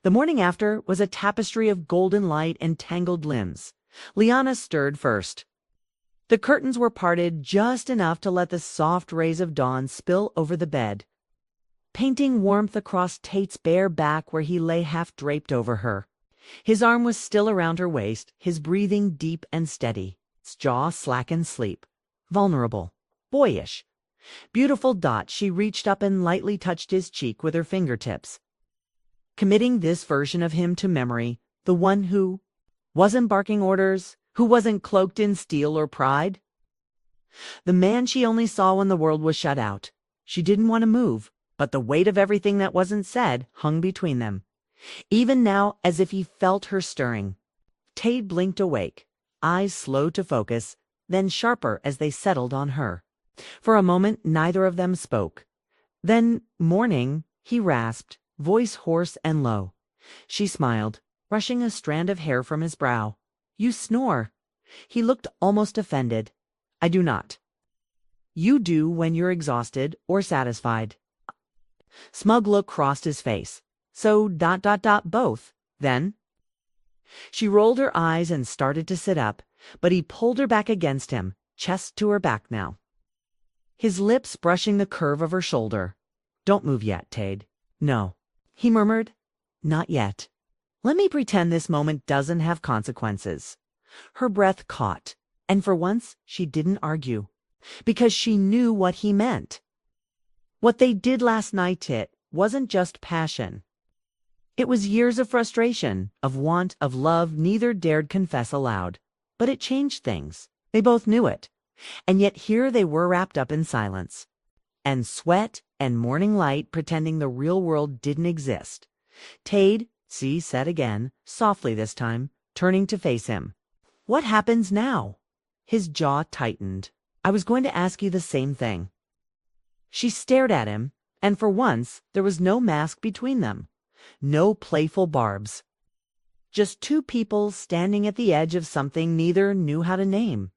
The morning after was a tapestry of golden light and tangled limbs. Liana stirred first. The curtains were parted just enough to let the soft rays of dawn spill over the bed, painting warmth across Tate's bare back where he lay half draped over her. His arm was still around her waist, his breathing deep and steady, his jaw slack in sleep. Vulnerable. Boyish. Beautiful Dot, she reached up and lightly touched his cheek with her fingertips, committing this version of him to memory, the one who wasn't barking orders, who wasn't cloaked in steel or pride. The man she only saw when the world was shut out. She didn't want to move, but the weight of everything that wasn't said hung between them. Even now, as if he felt her stirring. Tate blinked awake, eyes slow to focus, then sharper as they settled on her. For a moment, neither of them spoke. Then, "Morning," he rasped, voice hoarse and low. She smiled, brushing a strand of hair from his brow. "You snore." He looked almost offended. "I do not." "You do when you're exhausted or satisfied." Smug look crossed his face. "So ... both, then?" She rolled her eyes and started to sit up, but he pulled her back against him, chest to her back now, his lips brushing the curve of her shoulder. "Don't move yet, Tade." "No," he murmured. "Not yet. Let me pretend this moment doesn't have consequences." Her breath caught, and for once she didn't argue, because she knew what he meant. What they did last night, Tit, wasn't just passion. It was years of frustration, of want, of love neither dared confess aloud. But it changed things. They both knew it. And yet here they were wrapped up in silence, and sweat and morning light pretending the real world didn't exist. Tade, said again, softly this time, turning to face him. "What happens now?" His jaw tightened. "I was going to ask you the same thing." She stared at him, and for once there was no mask between them. No playful barbs. Just two people standing at the edge of something neither knew how to name.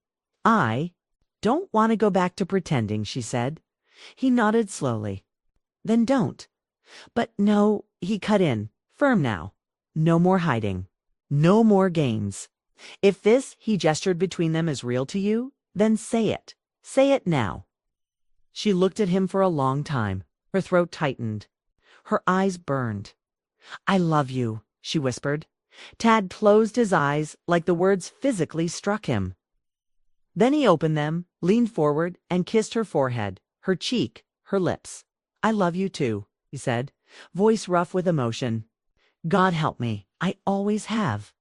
"I don't want to go back to pretending," she said. He nodded slowly. "Then don't." "But no," he cut in, firm now. "No more hiding. No more games. If this," he gestured between them, "is real to you, then say it. Say it now." She looked at him for a long time. Her throat tightened. Her eyes burned. "I love you," she whispered. Tad closed his eyes like the words physically struck him. Then he opened them, leaned forward, and kissed her forehead, her cheek, her lips. "I love you too," he said, voice rough with emotion. "God help me, I always have."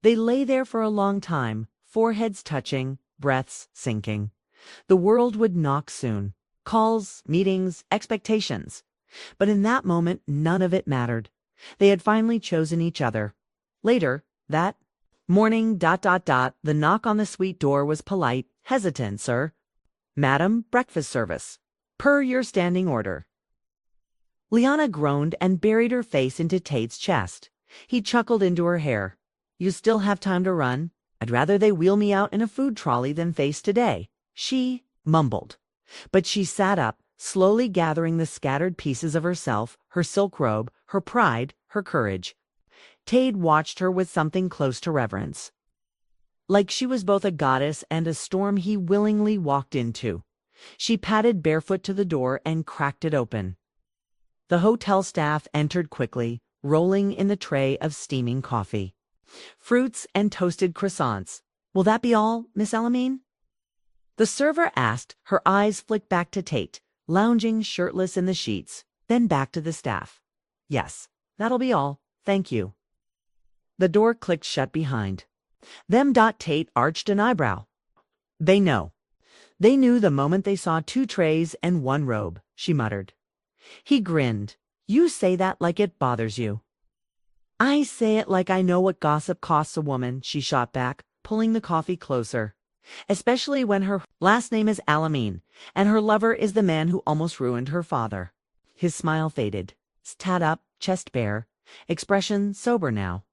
They lay there for a long time, foreheads touching, breaths sinking. The world would knock soon. Calls, meetings, expectations. But in that moment, none of it mattered. They had finally chosen each other. Later, that morning, the knock on the suite door was polite, hesitant. "Sir?" "Madam, breakfast service." "Per your standing order." Liana groaned and buried her face into Tate's chest. He chuckled into her hair. "You still have time to run. I'd rather they wheel me out in a food trolley than face today." She mumbled. But she sat up, slowly gathering the scattered pieces of herself, her silk robe, her pride, her courage. Tade watched her with something close to reverence. Like she was both a goddess and a storm he willingly walked into. She padded barefoot to the door and cracked it open. The hotel staff entered quickly, rolling in the tray of steaming coffee. "Fruits and toasted croissants. Will that be all, Miss Elamine?" The server asked, her eyes flicked back to Tate, lounging shirtless in the sheets, then back to the staff. "Yes, that'll be all, thank you." The door clicked shut behind them. Tate arched an eyebrow. "They know." "They knew the moment they saw 2 trays and 1 robe," she muttered. He grinned. "You say that like it bothers you." "I say it like I know what gossip costs a woman," she shot back, pulling the coffee closer. "Especially when her last name is Alamine, and her lover is the man who almost ruined her father." His smile faded. Sat up, chest bare, expression sober now.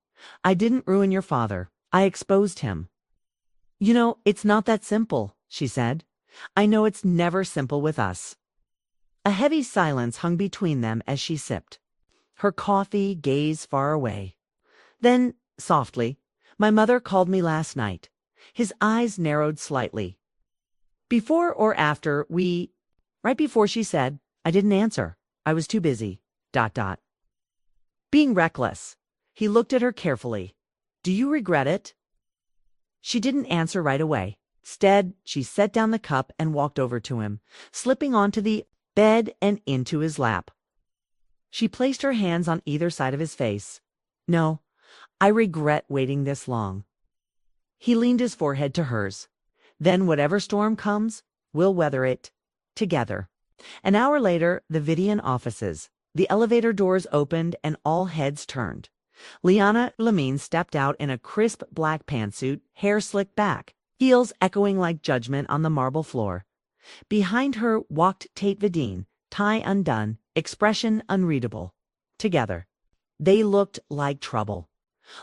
"I didn't ruin your father. I exposed him." "You know, it's not that simple," she said. "I know it's never simple with us." A heavy silence hung between them as she sipped. her coffee, gaze far away. Then, softly, "My mother called me last night." His eyes narrowed slightly. "Before or after we—" "Right before she said. I didn't answer. I was too busy. ... Being reckless." He looked at her carefully. "Do you regret it?" She didn't answer right away. Instead, she set down the cup and walked over to him, slipping onto the bed and into his lap. She placed her hands on either side of his face. "No, I regret waiting this long." He leaned his forehead to hers. "Then whatever storm comes, we'll weather it together." An hour later, the Vidian offices. The elevator doors opened and all heads turned. Liana Lamine stepped out in a crisp black pantsuit, hair slicked back, heels echoing like judgment on the marble floor. Behind her walked Tate Vidine, tie undone, expression unreadable. Together. They looked like trouble.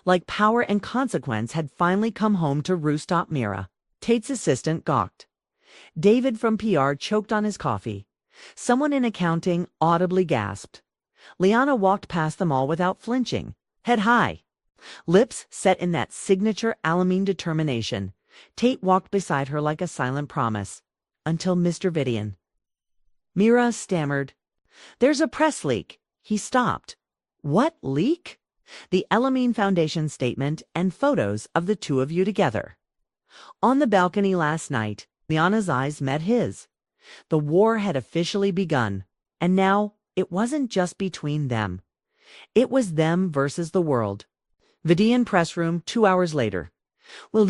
Like power and consequence had finally come home to Rooftop Mira. Tate's assistant gawked. David from PR choked on his coffee. Someone in accounting audibly gasped. Liana walked past them all without flinching, head high, lips set in that signature Alamine determination. Tate walked beside her like a silent promise, until Mr. Vidian. Mira stammered, "There's a press leak." He stopped. "What leak?" "The Alamine Foundation statement and photos of the two of you together." On the balcony last night, Liana's eyes met his. The war had officially begun, and now it wasn't just between them. It was them versus the world. Vidian press room 2 hours later. Well,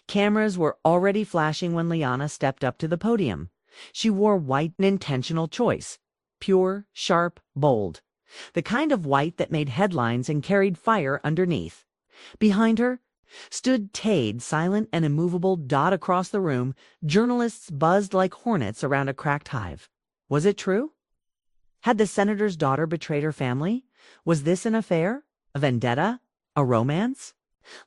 cameras were already flashing when Liana stepped up to the podium. She wore white, an intentional choice. Pure, sharp, bold. The kind of white that made headlines and carried fire underneath. Behind her stood Tate, silent and immovable, dot across the room. Journalists buzzed like hornets around a cracked hive. Was it true? Had the senator's daughter betrayed her family? Was this an affair? A vendetta? A romance?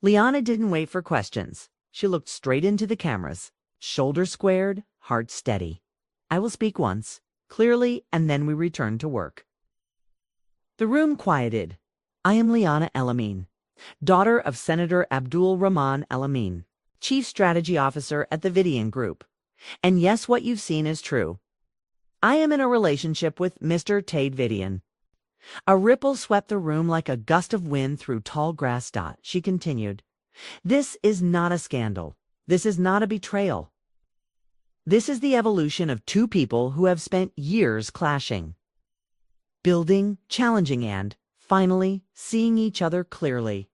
Liana didn't wait for questions. She looked straight into the cameras, shoulders squared, heart steady. "I will speak once, clearly, and then we return to work." The room quieted. "I am Liana Elamine, daughter of Senator Abdul Rahman Elamine, Chief Strategy Officer at the Vidian Group. And yes, what you've seen is true. I am in a relationship with Mr. Tate Vidian." A ripple swept the room like a gust of wind through tall grass. She continued, "This is not a scandal. This is not a betrayal. This is the evolution of two people who have spent years clashing, building, challenging, and, finally, seeing each other clearly."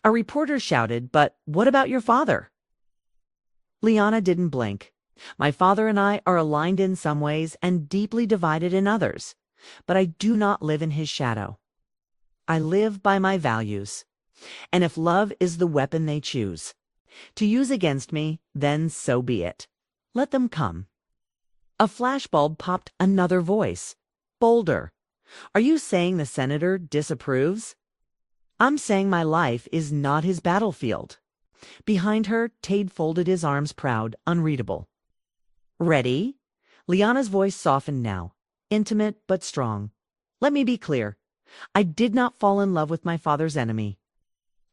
A reporter shouted, "But what about your father?" Liana didn't blink. "My father and I are aligned in some ways and deeply divided in others, but I do not live in his shadow. I live by my values. And if love is the weapon they choose to use against me, then so be it. Let them come." A flashbulb popped. Another voice, bolder. "Are you saying the senator disapproves?" "I'm saying my life is not his battlefield." Behind her, Tate folded his arms, proud, unreadable. "Ready?" Liana's voice softened now, intimate but strong. "Let me be clear. I did not fall in love with my father's enemy.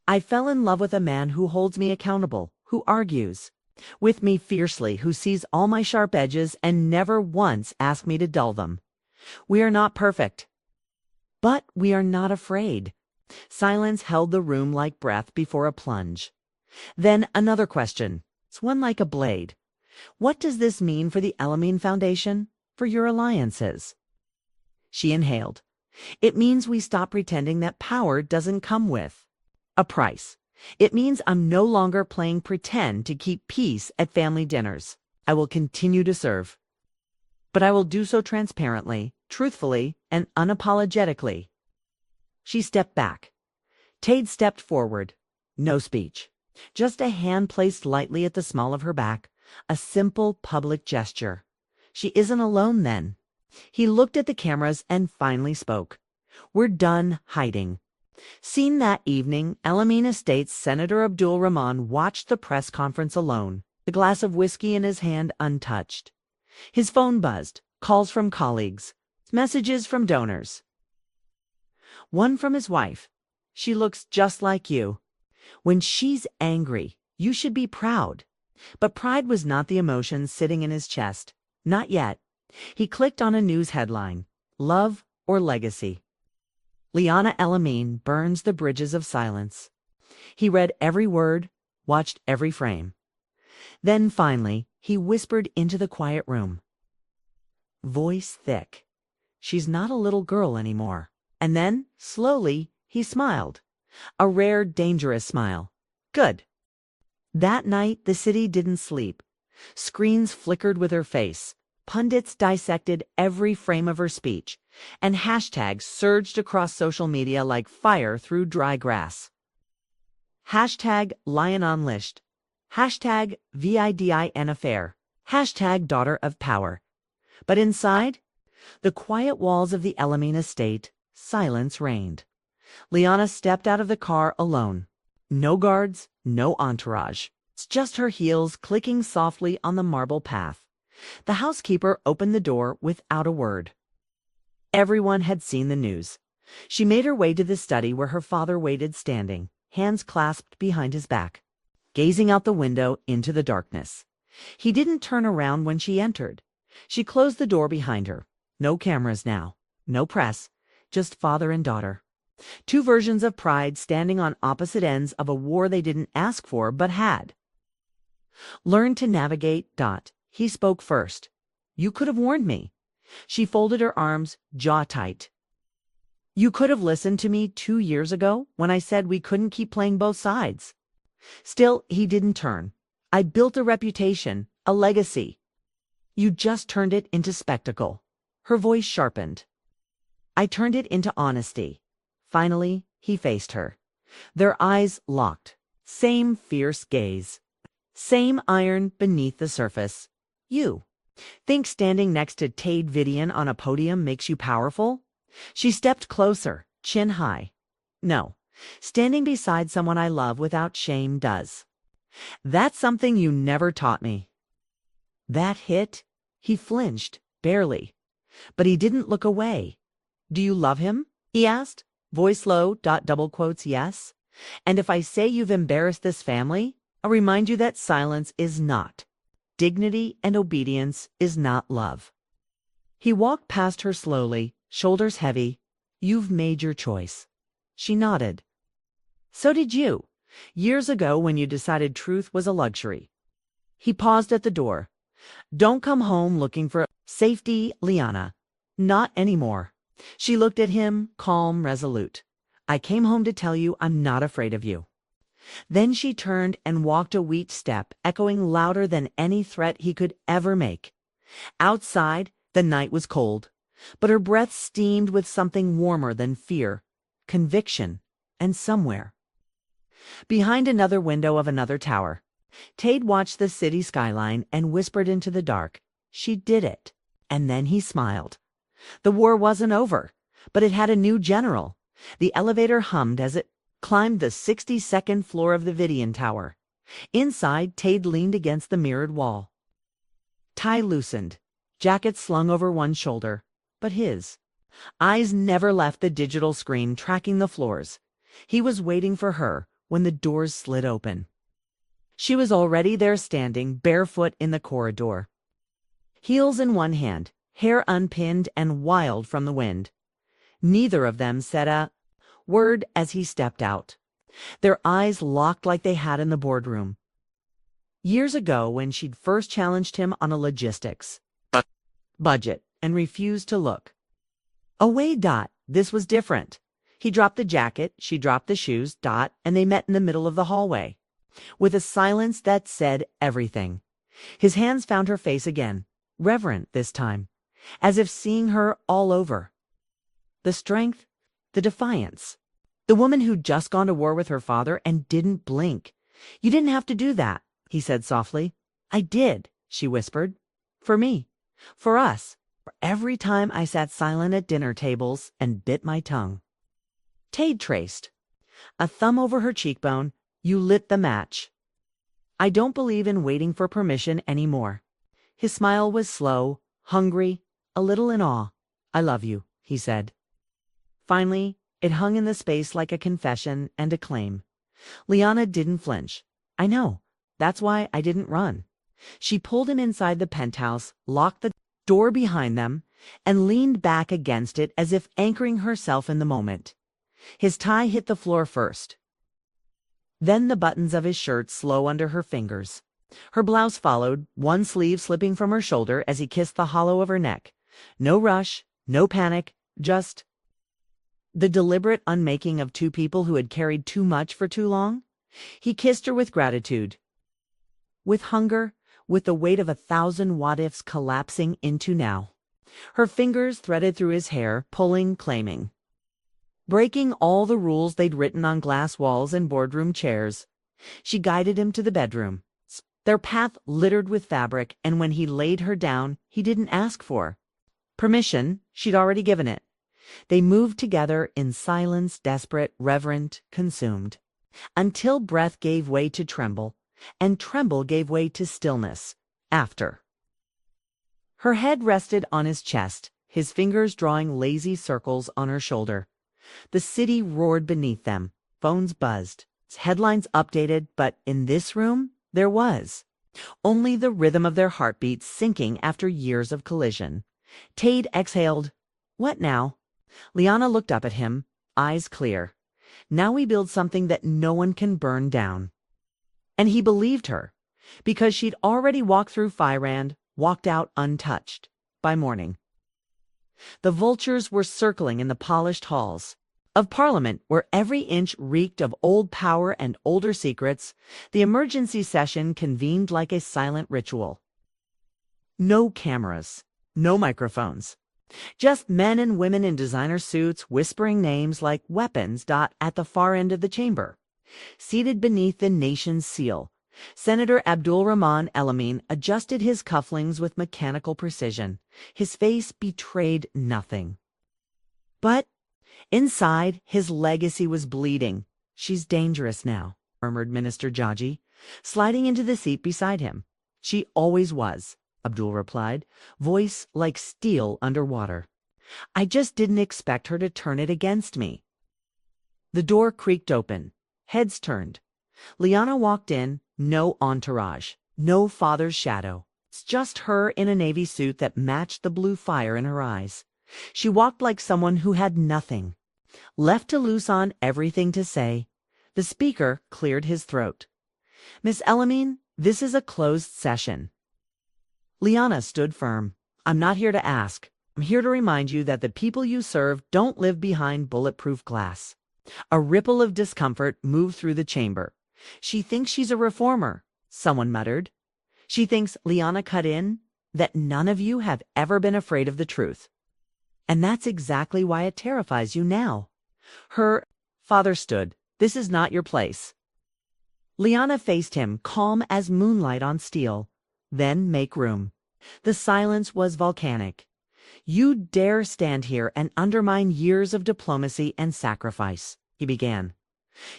I fell in love with a man who holds me accountable, who argues with me fiercely, who sees all my sharp edges and never once asks me to dull them. We are not perfect, but we are not afraid." Silence held the room like breath before a plunge. Then another question, one like a blade. "What does this mean for the Elamine Foundation, for your alliances?" She inhaled. "It means we stop pretending that power doesn't come with a price. It means I'm no longer playing pretend to keep peace at family dinners. I will continue to serve. But I will do so transparently, truthfully, and unapologetically." She stepped back. Tate stepped forward. No speech. Just a hand placed lightly at the small of her back. A simple public gesture. She isn't alone then. He looked at the cameras and finally spoke. "We're done hiding." Seen that evening, Elamine Estates Senator Abdul Rahman watched the press conference alone, the glass of whiskey in his hand untouched. His phone buzzed, calls from colleagues, messages from donors. One from his wife. She looks just like you. When she's angry, you should be proud. But pride was not the emotion sitting in his chest. Not yet. He clicked on a news headline. Love or legacy? Liana El-Amin burns the bridges of silence. He read every word, watched every frame. Then finally, he whispered into the quiet room. Voice thick. She's not a little girl anymore. And then, slowly, he smiled. A rare, dangerous smile. Good. That night, the city didn't sleep. Screens flickered with her face. Pundits dissected every frame of her speech. And hashtags surged across social media like fire through dry grass. Hashtag Lion Unleashed. Hashtag VIDIN Affair. Hashtag Daughter of Power. But inside, the quiet walls of the El-Amin estate, silence reigned. Liana stepped out of the car alone. No guards, no entourage. It's just her heels clicking softly on the marble path. The housekeeper opened the door without a word. Everyone had seen the news. She made her way to the study where her father waited standing, hands clasped behind his back, gazing out the window into the darkness. He didn't turn around when she entered. She closed the door behind her. No cameras now. No press. Just father and daughter. Two versions of pride standing on opposite ends of a war they didn't ask for but had. Learn to navigate. He spoke first. You could have warned me. She folded her arms, jaw tight. You could have listened to me 2 years ago when I said we couldn't keep playing both sides. Still, he didn't turn. I built a reputation, a legacy. You just turned it into spectacle. Her voice sharpened. I turned it into honesty. Finally, he faced her. Their eyes locked. Same fierce gaze. Same iron beneath the surface. You think standing next to Tade Vidian on a podium makes you powerful? She stepped closer, chin high. No, standing beside someone I love without shame does. That's something you never taught me. That hit? He flinched, barely. But he didn't look away. Do you love him? He asked, voice low, double quotes, yes. And if I say you've embarrassed this family, I'll remind you that silence is not. Dignity and obedience is not love. He walked past her slowly, shoulders heavy. You've made your choice. She nodded. So did you, years ago when you decided truth was a luxury. He paused at the door. Don't come home looking for safety, Liana. Not anymore. She looked at him, calm, resolute. I came home to tell you I'm not afraid of you. Then she turned and walked a wheat step, echoing louder than any threat he could ever make. Outside, the night was cold, but her breath steamed with something warmer than fear, conviction, and somewhere. Behind another window of another tower, Tade watched the city skyline and whispered into the dark. She did it. And then he smiled. The war wasn't over, but it had a new general. The elevator hummed as it climbed the 62nd floor of the Vidian Tower. Inside, Tade leaned against the mirrored wall. Tie loosened, jacket slung over one shoulder, but his eyes never left the digital screen tracking the floors. He was waiting for her when the doors slid open. She was already there standing, barefoot in the corridor. Heels in one hand, hair unpinned and wild from the wind. Neither of them said a word as he stepped out. Their eyes locked like they had in the boardroom. Years ago when she'd first challenged him on a logistics budget and refused to look away. This was different. He dropped the jacket, she dropped the shoes, and they met in the middle of the hallway. With a silence that said everything. His hands found her face again, reverent this time, as if seeing her all over. The strength, the defiance. The woman who'd just gone to war with her father and didn't blink. You didn't have to do that, he said softly. I did, she whispered. For me. For us. For every time I sat silent at dinner tables and bit my tongue. Tade traced. A thumb over her cheekbone. You lit the match. I don't believe in waiting for permission anymore. His smile was slow, hungry, a little in awe. I love you, he said. Finally, It hung in the space like a confession and a claim. Liana didn't flinch. I know. That's why I didn't run. She pulled him inside the penthouse, locked the door behind them, and leaned back against it as if anchoring herself in the moment. His tie hit the floor first. Then the buttons of his shirt slow under her fingers. Her blouse followed, one sleeve slipping from her shoulder as he kissed the hollow of her neck. No rush, no panic, just the deliberate unmaking of two people who had carried too much for too long. He kissed her with gratitude, with hunger, with the weight of 1,000 what-ifs collapsing into now. Her fingers threaded through his hair, pulling, claiming. Breaking all the rules they'd written on glass walls and boardroom chairs. She guided him to the bedroom, their path littered with fabric, and when he laid her down, he didn't ask for permission. She'd already given it. They moved together in silence, desperate, reverent, consumed, until breath gave way to tremble, and tremble gave way to stillness. After. Her head rested on his chest, his fingers drawing lazy circles on her shoulder. The city roared beneath them. Phones buzzed. Headlines updated, but in this room, there was only the rhythm of their heartbeats sinking after years of collision. Tade exhaled. What now? Liana looked up at him, eyes clear. Now we build something that no one can burn down. And he believed her, because she'd already walked through Firand, walked out untouched, by morning. The vultures were circling in the polished halls of Parliament, where every inch reeked of old power and older secrets. The emergency session convened like a silent ritual. No cameras, no microphones. Just men and women in designer suits whispering names like weapons at the far end of the chamber. Seated beneath the nation's seal, Senator Abdul Rahman Elamine adjusted his cufflinks with mechanical precision. His face betrayed nothing. But inside, his legacy was bleeding. She's dangerous now, murmured Minister Jaji, sliding into the seat beside him. She always was, Abdul replied, voice like steel underwater. I just didn't expect her to turn it against me. The door creaked open. Heads turned. Liana walked in, no entourage, no father's shadow. It's just her in a navy suit that matched the blue fire in her eyes. She walked like someone who had nothing, left to loose on everything to say. The speaker cleared his throat. Miss Elamine, this is a closed session. Liana stood firm. I'm not here to ask. I'm here to remind you that the people you serve don't live behind bulletproof glass. A ripple of discomfort moved through the chamber. She thinks she's a reformer, someone muttered. She thinks, Liana cut in, that none of you have ever been afraid of the truth. And that's exactly why it terrifies you now. Her father stood. This is not your place. Liana faced him, calm as moonlight on steel. Then make room. The silence was volcanic. You dare stand here and undermine years of diplomacy and sacrifice, he began.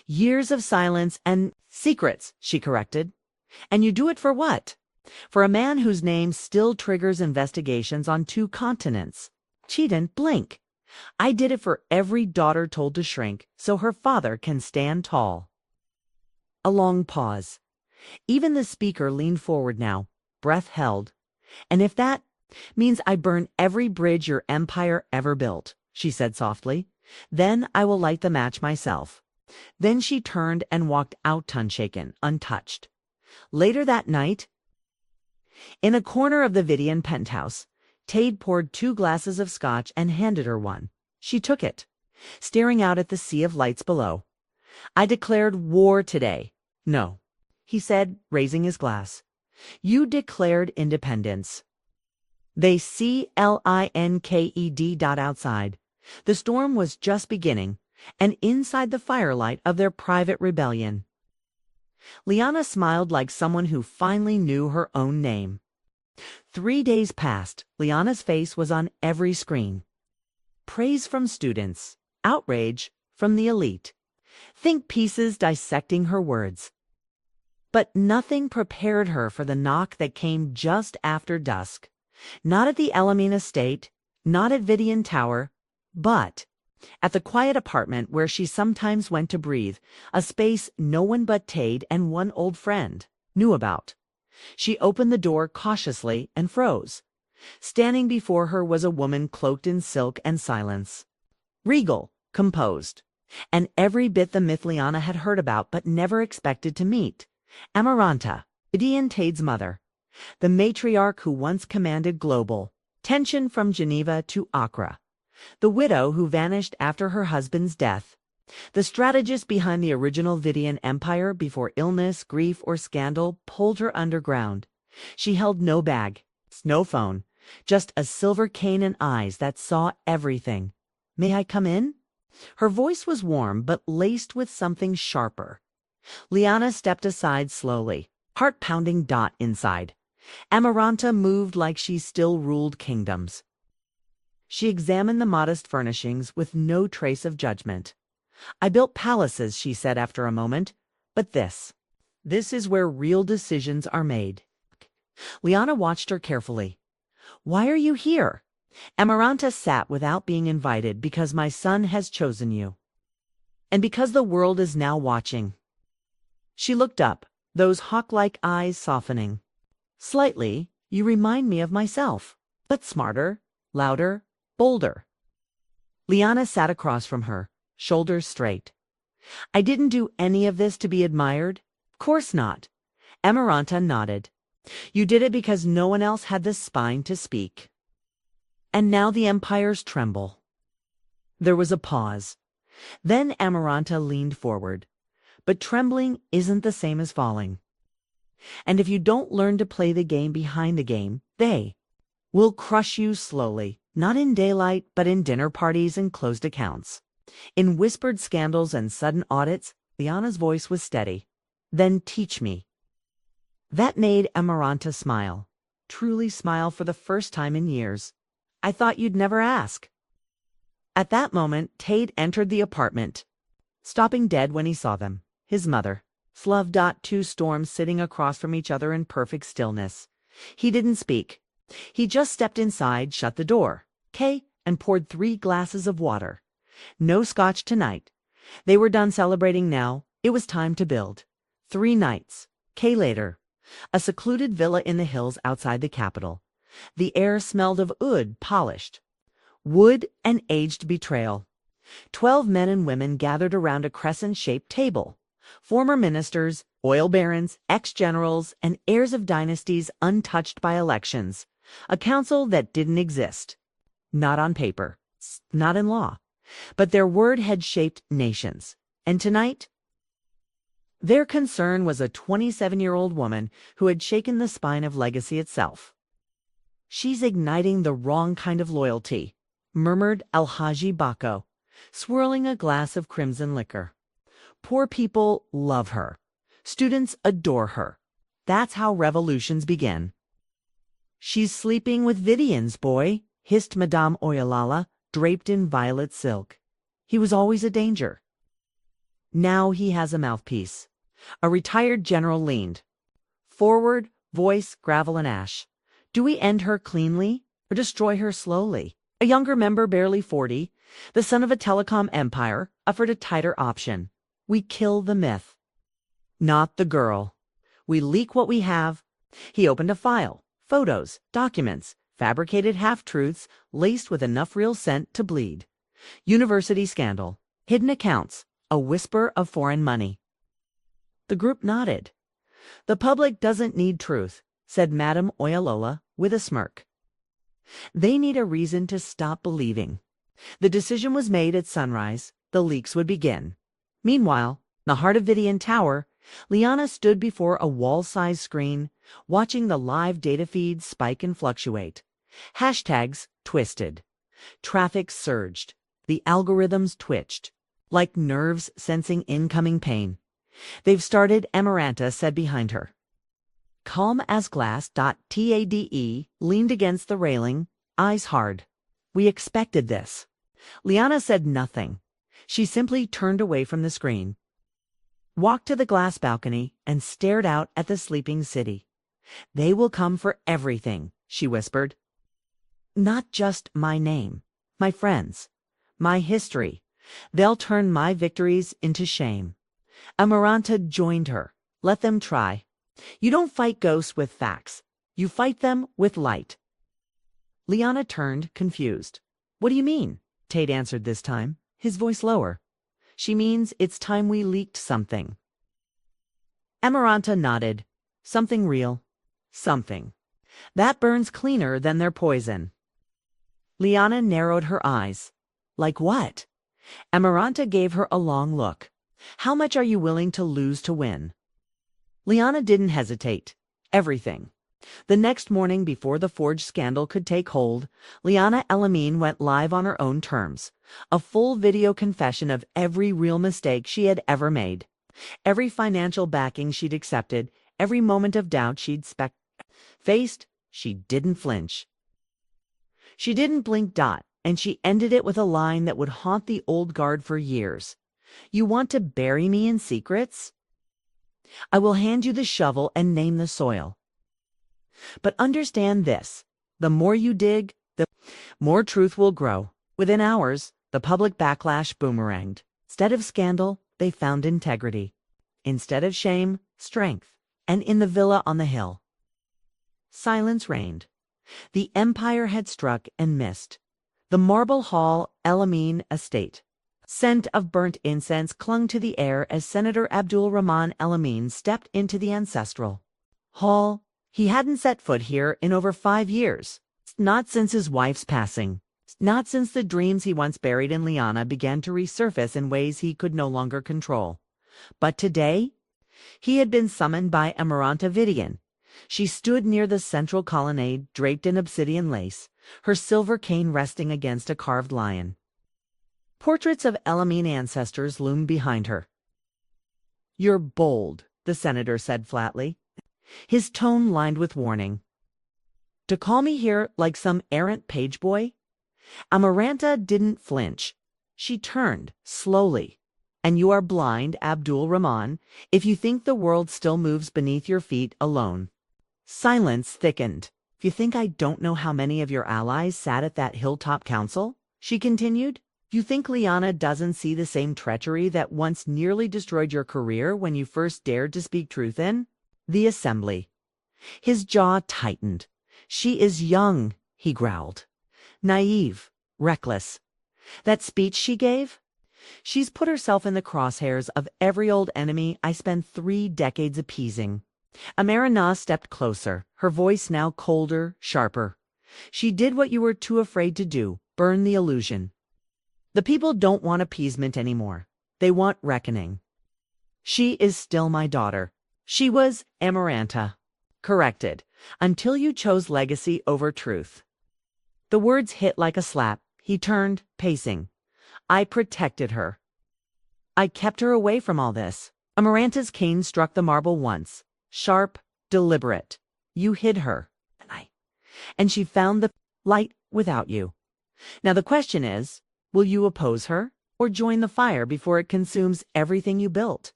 Years of silence and secrets, she corrected. And you do it for what? For a man whose name still triggers investigations on 2 continents. She didn't blink. I did it for every daughter told to shrink so her father can stand tall. A long pause. Even the speaker leaned forward now, breath held. And if that means I burn every bridge your empire ever built, she said softly, then I will light the match myself. Then she turned and walked out unshaken, untouched. Later that night, in a corner of the Vidian penthouse, Tade poured 2 glasses of scotch and handed her one. She took it, staring out at the sea of lights below. I declared war today. No, he said, raising his glass. You declared independence. They CLINKED outside. The storm was just beginning, and inside the firelight of their private rebellion. Liana smiled like someone who finally knew her own name. 3 days passed. Liana's face was on every screen. Praise from students, outrage from the elite, think pieces dissecting her words. But nothing prepared her for the knock that came just after dusk. Not at the Elamine estate, not at Vidian Tower, but At the quiet apartment where she sometimes went to breathe, a space no one but Tade and one old friend knew about. She opened the door cautiously and froze. Standing before her was a woman cloaked in silk and silence. Regal, composed, and every bit the myth Liana had heard about but never expected to meet. Amaranta, Gideon Tade's mother, the matriarch who once commanded global tension from Geneva to Accra, the widow who vanished after her husband's death, the strategist behind the original Vidian Empire before illness, grief, or scandal pulled her underground. She held no bag, no phone, just a silver cane and eyes that saw everything. "May I come in?" Her voice was warm but laced with something sharper. Liana stepped aside slowly, heart-pounding dot inside. Amaranta moved like she still ruled kingdoms. She examined the modest furnishings with no trace of judgment. "I built palaces," she said after a moment, "but this is where real decisions are made." Liana watched her carefully. "Why are you here?" "Amaranta sat without being invited because my son has chosen you. And because the world is now watching." She looked up, those hawk-like eyes softening. "Slightly, you remind me of myself, but smarter, louder, bolder." Liana sat across from her, shoulders straight. "I didn't do any of this to be admired. Of course not." Amaranta nodded. "You did it because no one else had the spine to speak. And now the empires tremble." There was a pause. Then Amaranta leaned forward. "But trembling isn't the same as falling. And if you don't learn to play the game behind the game, they will crush you slowly, not in daylight, but in dinner parties and closed accounts. In whispered scandals and sudden audits." Liana's voice was steady. "Then teach me." That made Amaranta smile. Truly smile for the first time in years. "I thought you'd never ask." At that moment, Tade entered the apartment, stopping dead when he saw them. His mother, Two Storms sitting across from each other in perfect stillness. He didn't speak. He just stepped inside, shut the door, and poured 3 glasses of water. No scotch tonight. They were done celebrating now. It was time to build. 3 nights. Later. A secluded villa in the hills outside the capital. The air smelled of oud polished. Wood and aged betrayal. 12 men and women gathered around a crescent-shaped table. Former ministers, oil barons, ex-generals, and heirs of dynasties untouched by elections. A council that didn't exist. Not on paper. Not in law. But their word had shaped nations. And tonight, their concern was a 27-year-old woman who had shaken the spine of legacy itself. "She's igniting the wrong kind of loyalty," murmured Alhaji Bako, swirling a glass of crimson liquor. "Poor people love her. Students adore her. That's how revolutions begin." "She's sleeping with Vidians, boy," hissed Madame Oyalala, draped in violet silk. "He was always a danger." Now he has a mouthpiece. A retired general leaned forward, voice gravel and ash. "Do we end her cleanly or destroy her slowly?" A younger member, barely 40, the son of a telecom empire, offered a tighter option. "We kill the myth, not the girl. We leak what we have." He opened a file, photos, documents, fabricated half-truths laced with enough real scent to bleed. University scandal, hidden accounts, a whisper of foreign money. The group nodded. "The public doesn't need truth," said Madame Oyalola with a smirk. "They need a reason to stop believing." The decision was made at sunrise. The leaks would begin. Meanwhile, in the heart of Vidian Tower, Liana stood before a wall-sized screen, watching the live data feeds spike and fluctuate. Hashtags twisted. Traffic surged. The algorithms twitched, like nerves sensing incoming pain. "They've started," Amaranta said behind her. Calm as glass. Tade leaned against the railing, eyes hard. "We expected this." Liana said nothing. She simply turned away from the screen, walked to the glass balcony, and stared out at the sleeping city. "They will come for everything," she whispered. "Not just my name, my friends, my history. They'll turn my victories into shame. Amaranta joined her. Let them try. You don't fight ghosts with facts. You fight them with light. Liana turned, confused. What do you mean? Tate answered this time, his voice lower. She means it's time we leaked something. Amaranta nodded. Something real. Something. That burns cleaner than their poison. Liana narrowed her eyes. Like what? Amaranta gave her a long look. How much are you willing to lose to win? Liana didn't hesitate. Everything. The next morning, before the Forge scandal could take hold, Liana El-Amin went live on her own terms. A full video confession of every real mistake she had ever made. Every financial backing she'd accepted, every moment of doubt she'd faced, she didn't flinch. She didn't blink. And she ended it with a line that would haunt the old guard for years. You want to bury me in secrets? I will hand you the shovel and name the soil. But understand this, the more you dig, the more truth will grow. Within hours, the public backlash boomeranged. Instead of scandal, they found integrity. Instead of shame, strength. And in the villa on the hill, silence reigned. The empire had struck and missed. The marble hall El-Amin estate. Scent of burnt incense clung to the air as Senator Abdul Rahman El-Amin stepped into the ancestral hall. He hadn't set foot here in over 5 years. Not since his wife's passing. Not since the dreams he once buried in Liana began to resurface in ways he could no longer control. But today, he had been summoned by Amaranta Vidian. She stood near the central colonnade, draped in obsidian lace, her silver cane resting against a carved lion. Portraits of El-Amin ancestors loomed behind her. You're bold, the senator said flatly, his tone lined with warning. To call me here like some errant page boy? Amaranta didn't flinch. She turned, slowly. And you are blind, Abdul Rahman, if you think the world still moves beneath your feet alone. Silence thickened. You think I don't know how many of your allies sat at that hilltop council? She continued. You think Liana doesn't see the same treachery that once nearly destroyed your career when you first dared to speak truth in? The assembly. His jaw tightened. She is young, he growled. Naive, reckless. That speech she gave? She's put herself in the crosshairs of every old enemy I spent 3 decades appeasing. Amarana stepped closer, her voice now colder, sharper. She did what you were too afraid to do, burn the illusion. The people don't want appeasement anymore. They want reckoning. She is still my daughter. She was Amaranta. Corrected. Until you chose legacy over truth. The words hit like a slap. He turned, pacing. I protected her. I kept her away from all this. Amaranta's cane struck the marble once. Sharp, deliberate. You hid her. And she found the light without you. Now the question is, will you oppose her or join the fire before it consumes everything you built?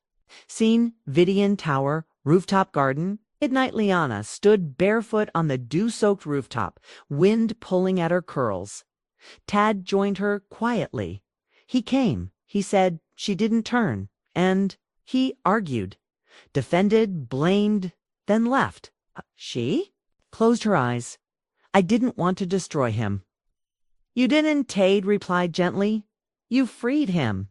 Scene, Vidian Tower, rooftop garden. Midnight Liana stood barefoot on the dew-soaked rooftop, wind pulling at her curls. Tad joined her quietly. He came. He said she didn't turn. And he argued. Defended, blamed, then left. She? Closed her eyes. I didn't want to destroy him. You didn't, Tade replied gently. You freed him.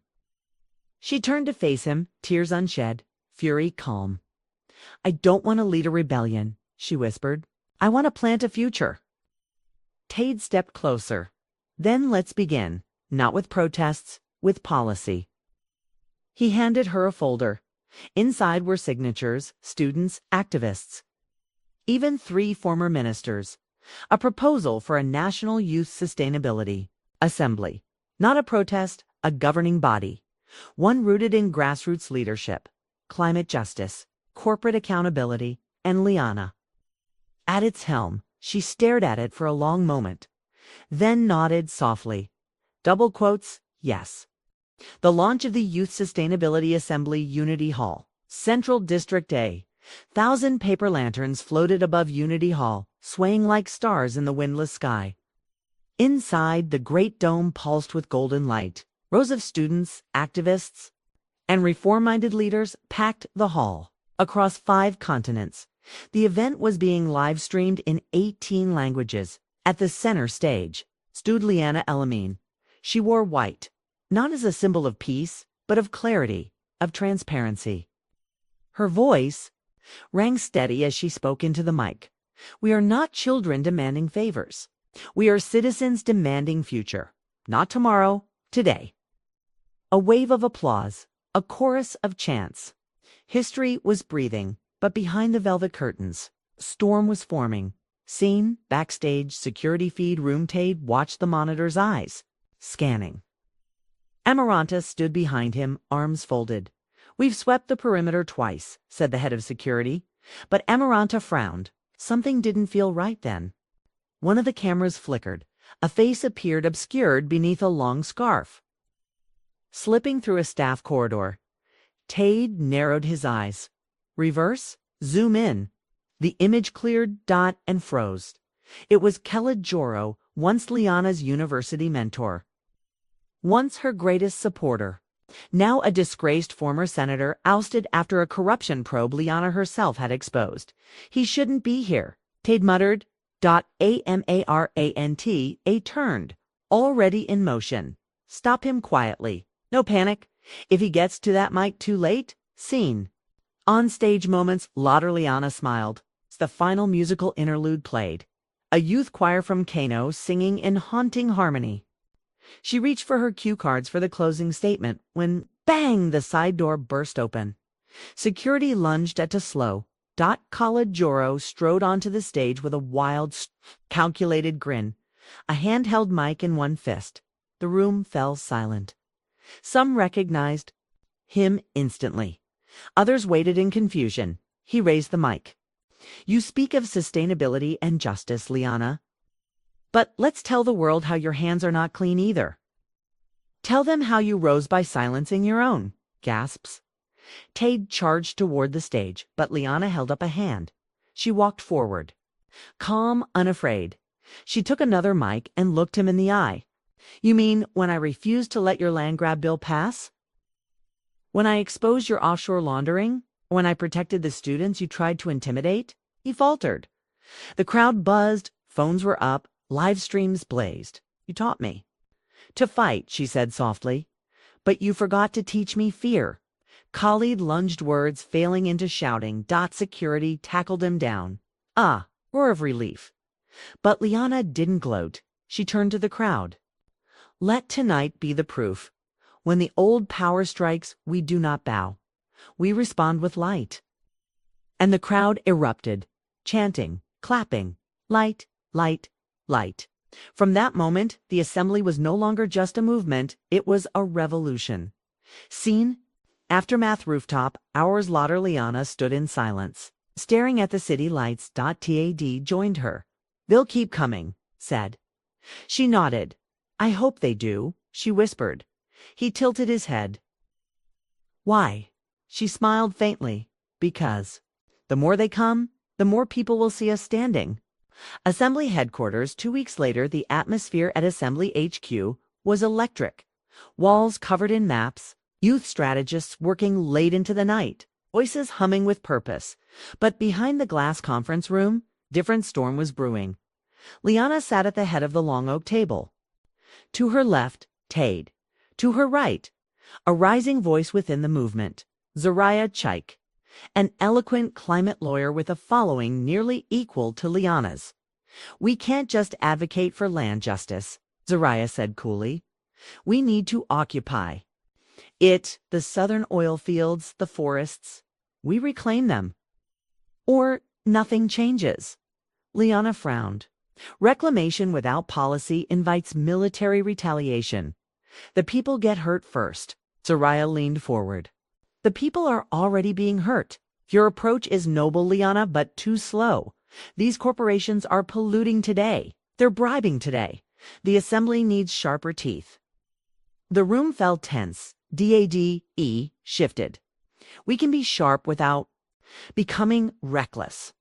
She turned to face him, tears unshed, fury calm. I don't want to lead a rebellion, she whispered. I want to plant a future. Tade stepped closer. Then let's begin, not with protests, with policy. He handed her a folder. Inside were signatures, students, activists. Even 3 former ministers. A proposal for a national youth sustainability assembly. Not a protest, a governing body. One rooted in grassroots leadership, climate justice, corporate accountability, and Liana. At its helm, she stared at it for a long moment. Then nodded softly. Double quotes, yes. The launch of the Youth Sustainability Assembly Unity Hall, Central District A. 1,000 paper lanterns floated above Unity Hall, swaying like stars in the windless sky. Inside, the great dome pulsed with golden light. Rows of students, activists, and reform-minded leaders packed the hall. Across 5 continents, the event was being live-streamed in 18 languages. At the center stage stood Liana Elamine. She wore white, not as a symbol of peace, but of clarity, of transparency. Her voice rang steady as she spoke into the mic. We are not children demanding favors. We are citizens demanding future. Not tomorrow, today. A wave of applause, a chorus of chants. History was breathing, but behind the velvet curtains, a storm was forming. Scene, backstage, security feed room. Tade watched the monitor's eyes, scanning. Amaranta stood behind him, arms folded. We've swept the perimeter twice, said the head of security. But Amaranta frowned. Something didn't feel right then. One of the cameras flickered. A face appeared obscured beneath a long scarf. Slipping through a staff corridor, Tade narrowed his eyes. Reverse, zoom in. The image cleared, and froze. It was Khaled Joro, once Liana's university mentor. Once her greatest supporter. Now a disgraced former senator ousted after a corruption probe Liana herself had exposed. He shouldn't be here, Tade muttered. Amarant, turned, already in motion. Stop him quietly. No panic. If he gets to that mic too late, scene. On stage moments, Lauder Liana smiled. The final musical interlude played. A youth choir from Kano singing in haunting harmony. She reached for her cue cards for the closing statement when, bang, the side door burst open. Security lunged at to slow. Khaled Joro strode onto the stage with a wild, calculated grin, a handheld mic in one fist. The room fell silent. Some recognized him instantly. Others waited in confusion. He raised the mic. You speak of sustainability and justice, Liana. But let's tell the world how your hands are not clean either. Tell them how you rose by silencing your own. Gasps. Tade charged toward the stage, but Liana held up a hand. She walked forward. Calm, unafraid. She took another mic and looked him in the eye. You mean when I refused to let your land grab bill pass? When I exposed your offshore laundering? When I protected the students you tried to intimidate? He faltered. The crowd buzzed, phones were up, live streams blazed. You taught me. To fight, she said softly. But you forgot to teach me fear. Khalid lunged words, failing into shouting. Security tackled him down. Roar of relief. But Liana didn't gloat. She turned to the crowd. Let tonight be the proof. When the old power strikes, we do not bow. We respond with light. And the crowd erupted, chanting, clapping, light, light, light. From that moment, the assembly was no longer just a movement, it was a revolution. Scene, Aftermath rooftop, hours later Liana stood in silence, staring at the city lights. Tad joined her. They'll keep coming, said. She nodded. I hope they do, she whispered. He tilted his head. Why? She smiled faintly. Because. The more they come, the more people will see us standing. Assembly headquarters. 2 weeks later, the atmosphere at Assembly HQ was electric. Walls covered in maps, youth strategists working late into the night, voices humming with purpose. But behind the glass conference room, different storm was brewing. Liana sat at the head of the long oak table. To her left, Tade. To her right, a rising voice within the movement, Zaraya Chaik, an eloquent climate lawyer with a following nearly equal to Liana's. We can't just advocate for land justice, Zaraya said coolly. We need to occupy it, the southern oil fields, the forests. We reclaim them. Or nothing changes. Liana frowned. Reclamation without policy invites military retaliation. The people get hurt first. Zaraya leaned forward. The people are already being hurt. Your approach is noble, Liana, but too slow. These corporations are polluting today. They're bribing today. The assembly needs sharper teeth. The room felt tense. DADE shifted. We can be sharp without becoming reckless.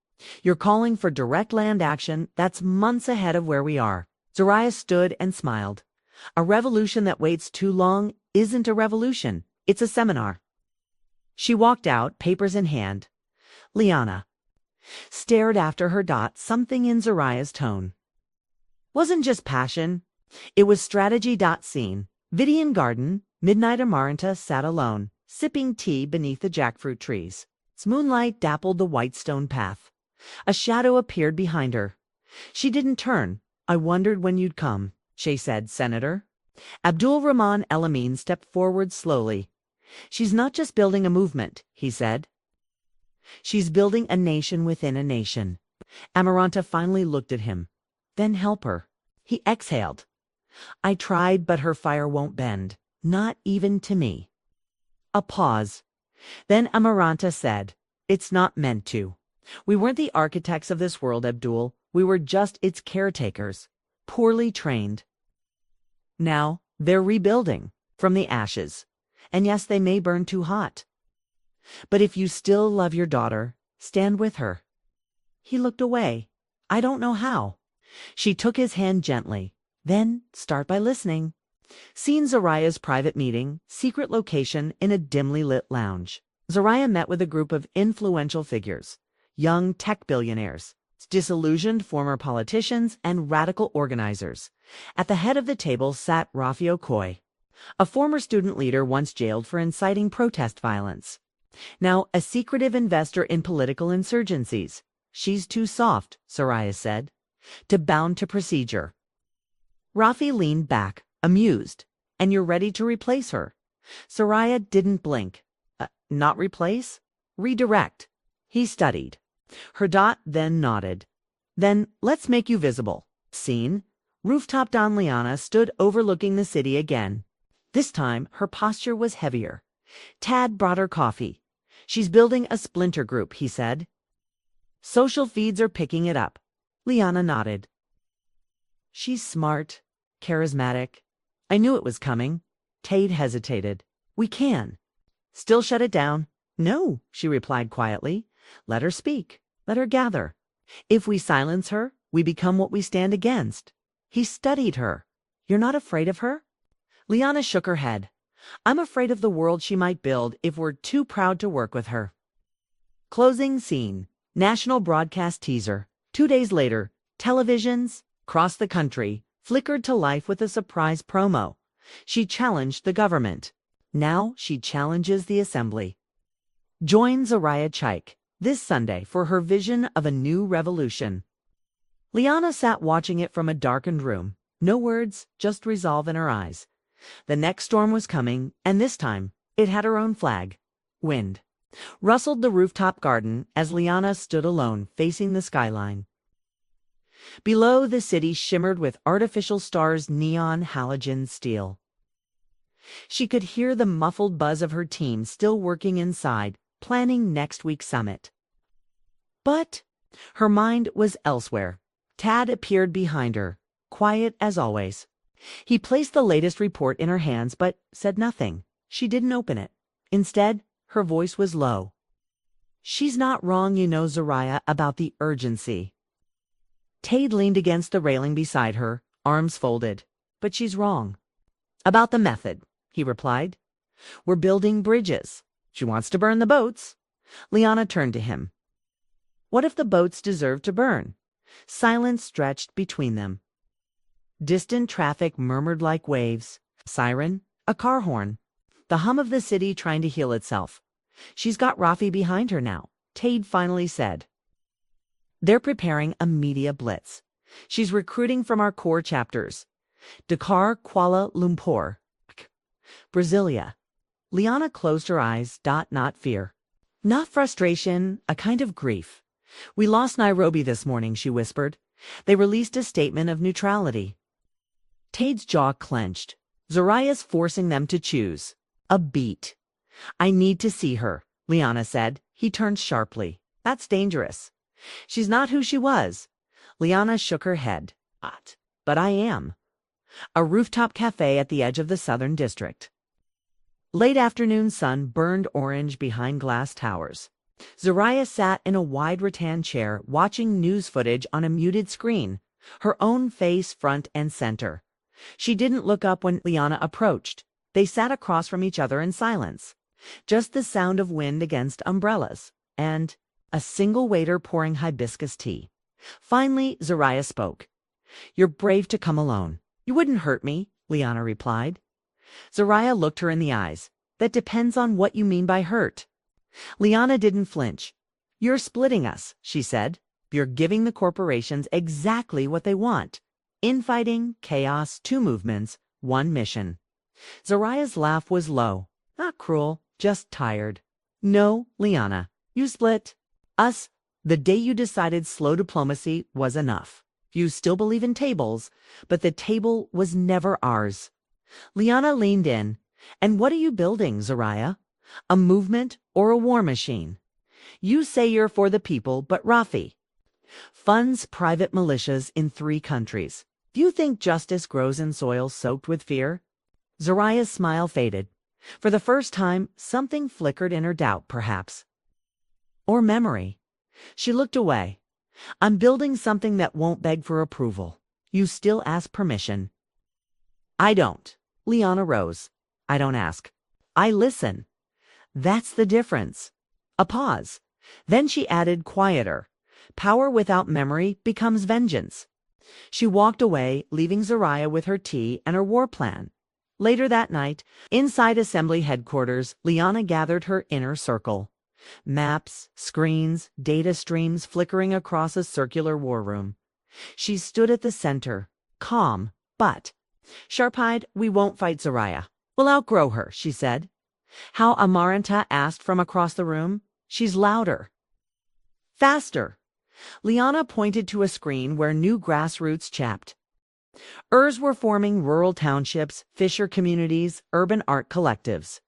You're calling for direct land action that's months ahead of where we are. Zoraya stood and smiled. A revolution that waits too long isn't a revolution. It's a seminar. She walked out, papers in hand. Liana stared after her. Something in Zoraya's tone wasn't just passion. It was strategy. Scene. Vidian Garden. Midnight Amaranta sat alone, sipping tea beneath the jackfruit trees. Its moonlight dappled the white stone path. A shadow appeared behind her. She didn't turn. I wondered when you'd come, she said, Senator. Abdul Rahman El-Amin stepped forward slowly. She's not just building a movement, he said. She's building a nation within a nation. Amaranta finally looked at him. Then help her. He exhaled. I tried, but her fire won't bend. Not even to me. A pause. Then Amaranta said, It's not meant to. We weren't the architects of this world, Abdul. We were just its caretakers. Poorly trained. Now, they're rebuilding. From the ashes. And yes, they may burn too hot. But if you still love your daughter, stand with her. He looked away. I don't know how. She took his hand gently. Then, start by listening. Seen Zoraya's private meeting, secret location in a dimly lit lounge. Zoraya met with a group of influential figures, young tech billionaires, disillusioned former politicians, and radical organizers. At the head of the table sat Rafi Okoye, a former student leader once jailed for inciting protest violence. Now a secretive investor in political insurgencies. She's too soft, Zoraya said, to bound to procedure. Rafi leaned back, amused. And you're ready to replace her? Zoraya didn't blink. Not replace? Redirect. He studied. Her then nodded. Then let's make you visible. Scene. Rooftop. Don Liana stood overlooking the city again. This time her posture was heavier. Tad brought her coffee. She's building a splinter group, he said. Social feeds are picking it up. Liana nodded. She's smart, charismatic. I knew it was coming. Tade hesitated. We can. Still shut it down? No, she replied quietly. Let her speak. Let her gather. If we silence her, we become what we stand against. He studied her. You're not afraid of her? Liana shook her head. I'm afraid of the world she might build if we're too proud to work with her. Closing scene. National broadcast teaser. 2 days later, televisions across the country flickered to life with a surprise promo. She challenged the government. Now she challenges the assembly. Join Zoraya Chaik this Sunday for her vision of a new revolution. Liana sat watching it from a darkened room. No words, just resolve in her eyes. The next storm was coming, and this time it had her own flag. Wind rustled the rooftop garden as Liana stood alone, facing the skyline. Below, the city shimmered with artificial stars, neon, halogen, steel. She could hear the muffled buzz of her team still working inside, planning next week's summit. But her mind was elsewhere. Tad appeared behind her, quiet as always. He placed the latest report in her hands, but said nothing. She didn't open it. Instead, her voice was low. She's not wrong, you know, Zoraya, about the urgency. Tade leaned against the railing beside her, arms folded. But she's wrong. About the method, he replied. We're building bridges. She wants to burn the boats. Liana turned to him. What if the boats deserve to burn? Silence stretched between them. Distant traffic murmured like waves. Siren, a car horn. The hum of the city trying to heal itself. She's got Rafi behind her now, Tade finally said. They're preparing a media blitz. She's recruiting from our core chapters. Dakar, Kuala Lumpur, Brasilia. Liana closed her eyes. Not fear. Not frustration, a kind of grief. We lost Nairobi this morning, she whispered. They released a statement of neutrality. Tade's jaw clenched. Zoraya's forcing them to choose. A beat. I need to see her, Liana said. He turned sharply. That's dangerous. She's not who she was. Liana shook her head. But I am. A rooftop cafe at the edge of the Southern District. Late afternoon sun burned orange behind glass towers. Zoraya sat in a wide rattan chair watching news footage on a muted screen, her own face front and center. She didn't look up when Liana approached. They sat across from each other in silence. Just the sound of wind against umbrellas, and a single waiter pouring hibiscus tea. Finally, Zoraya spoke. "You're brave to come alone. You wouldn't hurt me," Liana replied. Zoraya looked her in the eyes. "That depends on what you mean by hurt." Liana didn't flinch. "You're splitting us," she said. "You're giving the corporations exactly what they want. Infighting, chaos, 2 movements, 1 mission." Zoraya's laugh was low. Not cruel, just tired. "No, Liana, you split us the day you decided slow diplomacy was enough. You still believe in tables, but the table was never ours." Liana leaned in. "And what are you building, Zoraya? A movement or a war machine? You say you're for the people, but Rafi funds private militias in 3 countries. Do you think justice grows in soil soaked with fear?" Zoraya's smile faded. For the first time, something flickered in her doubt, perhaps. Or memory. She looked away. "I'm building something that won't beg for approval. You still ask permission." "I don't." Liana rose. "I don't ask. I listen. That's the difference." A pause. Then she added, quieter, "Power without memory becomes vengeance." She walked away, leaving Zoraya with her tea and her war plan. Later that night, inside Assembly headquarters, Liana gathered her inner circle. Maps, screens, data streams flickering across a circular war room. She stood at the center, calm, but sharp-eyed. "We won't fight Zoraya. We'll outgrow her," she said. "How?" Amaranta asked from across the room. "She's louder. Faster." Liana pointed to a screen where new grassroots chapped. Urs were forming rural townships, fisher communities, urban art collectives.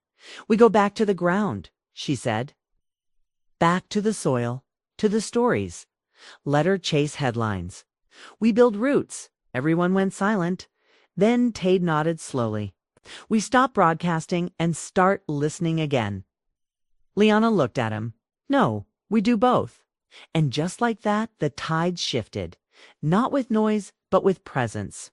"We go back to the ground," she said. "Back to the soil, to the stories. Let her chase headlines. We build roots." Everyone went silent. Then Tade nodded slowly. "We stop broadcasting and start listening again." Liana looked at him. "No, we do both." And just like that, the tide shifted. Not with noise, but with presence.